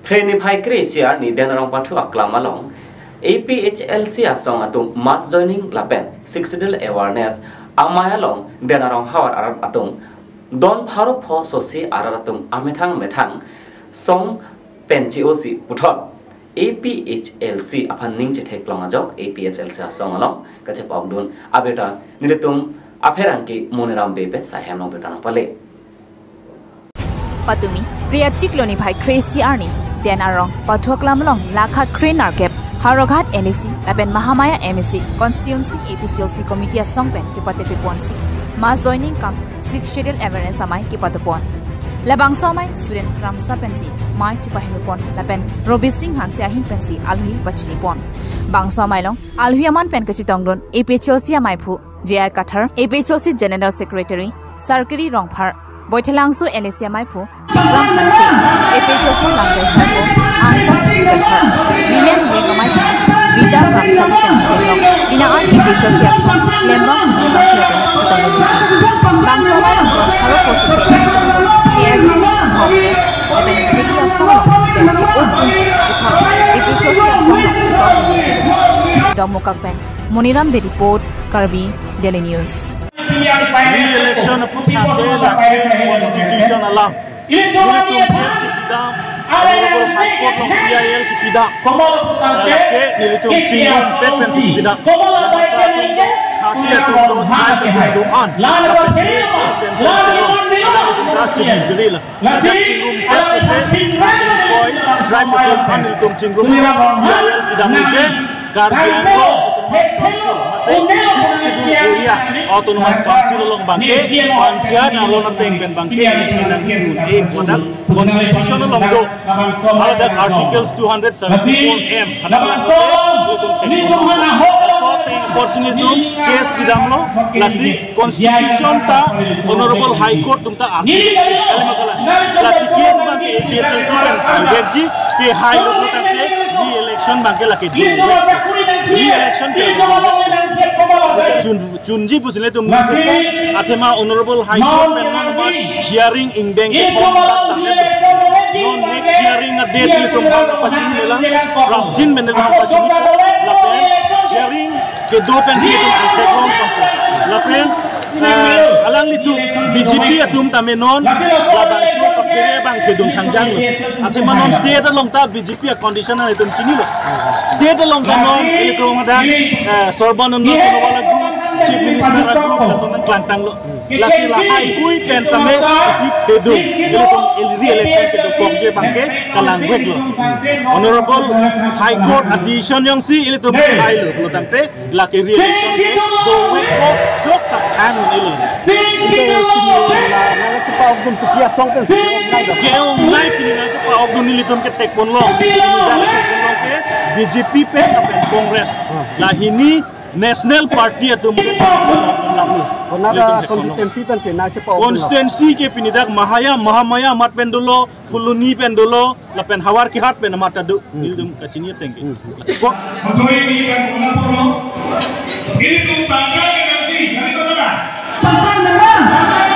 Prenify Gracia ni denarong pathu aklam along APHLC asong atung mass joining lapen sexual awareness amai along denarong hawar arab atung don pharo pho sosi araratung amethang methang song penchiosi puthot APHLC aphan ning che theklong ajok APHLC asong along kache pawdun abeta niletum apherangki moniram bebe sahem no betana pale patumi priya chikloni bhai crazy arni den arong pathoklam long lakha krenar kep haroghat LAC lapen mahamaya MSC constituency APHLC committee songpen chipate piponsi mass joining kam 6 schedule awareness amai kepadopon labang somai student kram sapensi mai chipahimipon lapen Robi Singh hanse ahin pensi alhui bachni pon bang somai long alhui aman pen kachitong don APHLC amai phu JI Kathar APHLC general secretary sarkari rongphar boithelangsu LAC amai phu Aklam mansi APHLC langjai sarko angtong kathar women wing amai phu Vita kram sapen chelok binaan APHLC aso lembang bakhiado chitong luti bang somai long don haro posese PSC Congress even Virginia Song bench open se uthak APHLC Song chipau domokak ben Moniram be report Karbi Daily News election puthate la constitution alam nilitum desh ki pidam honorable high court long PIL ki pidam lake nilitum chingum pet pensi ki pidam khasiat tu naik tu an Sibin gerila, cingrum tes se, koi, drive itu kan nilitum cingrum, PIL bidang uji, Garbiango autonomous council, mate area autonomous council long bangke, pansian alona peng ben bangke, dan kiru, produk constitution long do, ada articles 274M, ada portion itu case bidang lo, lasi constitution ta honorable high court tumta lasi case bagi APHLC kan gaji ke high lo tante re-election bagi laki re-election ke junji pusile tum athema honorable high court pennon hearing indeng non next hearing a date tum pachim nela ramjin menela pachim lapen hearing ke do pensi tum lapen alang itu BJP atum tamenon labang so kapere bang kedung kangjang lo ate manon state along ta BJP conditional itu chini lo state along ta non itu madan sorbanon no sonowala group chief minister group lasonan klantang lo lasi lahai kui pen tame si pedung itu re-election ke komje bangke kalangwek lo honorable high court addition yang si itu hai lo tante laki re-election ke do we ko jok tak anu ini BJP pe Kongres lah ini National Party atau konstituensi ke pinidak mahamaya mat pendolo fuluni pendolo lapen hawar ki hat pen mata du ilum kacini tengke kok ini tuh bangga nanti dari mana